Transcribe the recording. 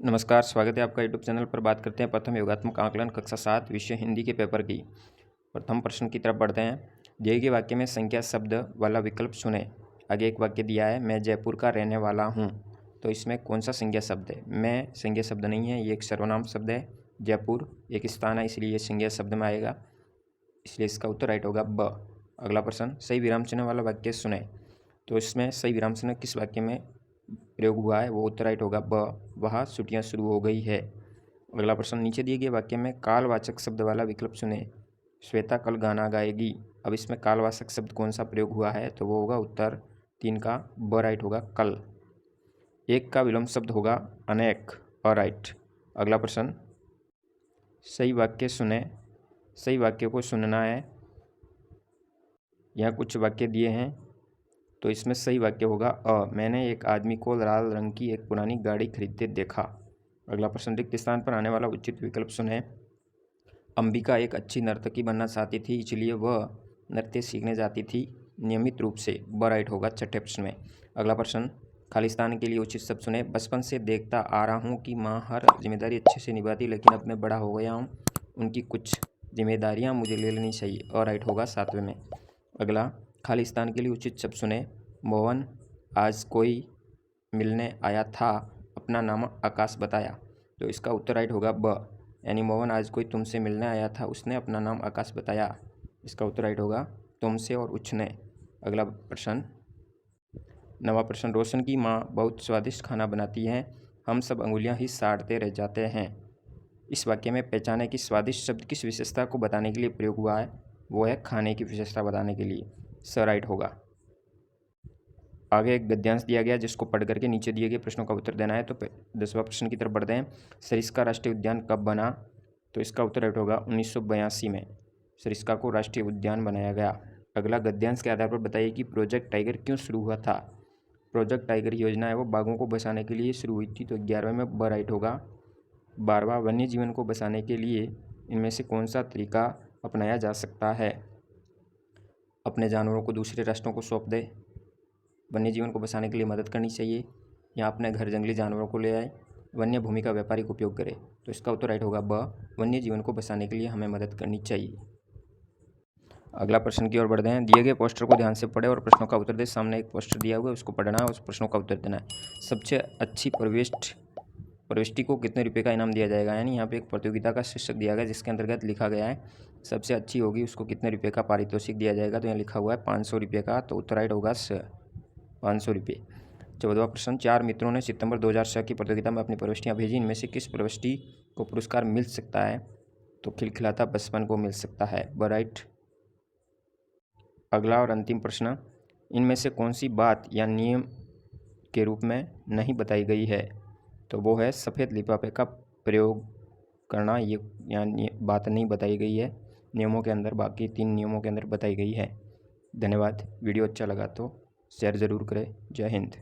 नमस्कार, स्वागत है आपका यूट्यूब चैनल पर। बात करते हैं प्रथम योगात्मक आकलन कक्षा 7 विषय हिंदी के पेपर की। प्रथम प्रश्न की तरफ बढ़ते हैं। दिए गए वाक्य में संख्या शब्द वाला विकल्प चुनें। आगे एक वाक्य दिया है, मैं जयपुर का रहने वाला हूँ। तो इसमें कौन सा संज्ञा शब्द है? मैं संज्ञा शब्द नहीं है, ये एक सर्वनाम शब्द है। जयपुर एक स्थान है, इसलिए ये संज्ञा शब्द में आएगा, इसलिए इसका उत्तर राइट होगा ब। अगला प्रश्न, सही विराम चिन्ह वाला वाक्य सुने। तो इसमें सही विराम चिन्ह किस वाक्य में प्रयोग हुआ है? वो उत्तर राइट होगा ब। वहाँ छुट्टियाँ शुरू हो गई है। अगला प्रश्न, नीचे दिए गए वाक्य में कालवाचक शब्द वाला विकल्प चुने। श्वेता कल गाना गाएगी। अब इसमें कालवाचक शब्द कौन सा प्रयोग हुआ है? तो वो होगा उत्तर 3 का ब राइट होगा कल। एक का विलोम शब्द होगा अनेक, अ राइट। अगला प्रश्न, सही वाक्य सुने। सही वाक्य को सुनना है। यहाँ कुछ वाक्य दिए हैं, तो इसमें सही वाक्य होगा मैंने एक आदमी को लाल रंग की एक पुरानी गाड़ी खरीदते देखा। अगला प्रश्न, रिक्त स्थान पर आने वाला उचित विकल्प सुने। अंबिका एक अच्छी नर्तकी बनना चाहती थी, इसलिए वह नृत्य सीखने जाती थी नियमित रूप से। ब राइट होगा छठे प्रश्न में। अगला प्रश्न, खालिस्तान के लिए उचित शब्द सुने। बचपन से देखता आ रहा हूँ कि माँ हर जिम्मेदारी अच्छे से निभाती, लेकिन अब मैं बड़ा हो गया हूँ, उनकी कुछ जिम्मेदारियाँ मुझे ले लेनी चाहिए। अ राइट होगा 7वें में। अगला, खालिस्तान के लिए उचित शब्द सुने। मोहन आज कोई मिलने आया था, अपना नाम आकाश बताया। तो इसका उत्तर राइट होगा ब, यानी मोहन आज कोई तुमसे मिलने आया था, उसने अपना नाम आकाश बताया। इसका उत्तर राइट होगा तुमसे और उसने। अगला प्रश्न, नवा प्रश्न, रोशन की माँ बहुत स्वादिष्ट खाना बनाती है, हम सब अंगुलियां ही साड़ते रह जाते हैं। इस वाक्य में पहचाने कि स्वादिष्ट शब्द किस विशेषता को बताने के लिए प्रयोग हुआ है? वो है खाने की विशेषता बताने के लिए। स राइट होगा। आगे एक गद्यांश दिया गया जिसको पढ़ करके नीचे दिए गए प्रश्नों का उत्तर देना है। तो 10वां प्रश्न की तरफ बढ़ते हैं। सरिस्का राष्ट्रीय उद्यान कब बना? तो इसका उत्तर राइट होगा 1982 में सरिस्का को राष्ट्रीय उद्यान बनाया गया। अगला, गद्यांश के आधार पर बताइए कि प्रोजेक्ट टाइगर क्यों शुरू हुआ था। प्रोजेक्ट टाइगर योजना है वो बाघों को बचाने के लिए शुरू हुई थी, तो 11वें में ब राइट होगा। 12वां, वन्य जीवन को बचाने के लिए इनमें से कौन सा तरीका अपनाया जा सकता है? अपने जानवरों को दूसरे राष्ट्रों को सौंप दे, वन्य जीवन को बचाने के लिए मदद करनी चाहिए, या अपने घर जंगली जानवरों को ले आए, वन्य भूमि का व्यापारिक उपयोग करे। तो इसका उत्तर राइट होगा ब, वन्य जीवन को बचाने के लिए हमें मदद करनी चाहिए। अगला प्रश्न की ओर बढ़ते हैं। दिए गए पोस्टर को ध्यान से पढ़े और प्रश्नों का उत्तर दे। सामने एक पोस्टर दिया हुआ है, उसको पढ़ना है, उस प्रश्नों का उत्तर देना है। सबसे अच्छी प्रविष्टि को कितने रुपये का इनाम दिया जाएगा? यानी यहाँ पे एक प्रतियोगिता का शीर्षक दिया गया जिसके अंतर्गत लिखा गया है सबसे अच्छी होगी उसको कितने रुपये का पारितोषिक दिया जाएगा। तो यहाँ लिखा हुआ है 500 रुपये का, तो उत्तर राइट होगा 500 रुपये। 14वां प्रश्न, 4 मित्रों ने सितंबर 2006 की प्रतियोगिता में अपनी प्रविष्टियाँ भेजी, इनमें से किस प्रविष्टि को पुरस्कार मिल सकता है? तो खिलखिलाता बचपन को मिल सकता है, ब राइट। अगला और अंतिम प्रश्न, इनमें से कौन सी बात या नियम के रूप में नहीं बताई गई है? तो वो है सफ़ेद लिफाफे का प्रयोग करना, ये यानी बात नहीं बताई गई है नियमों के अंदर, बाकी 3 नियमों के अंदर बताई गई है। धन्यवाद। वीडियो अच्छा लगा तो शेयर ज़रूर करें। जय हिंद।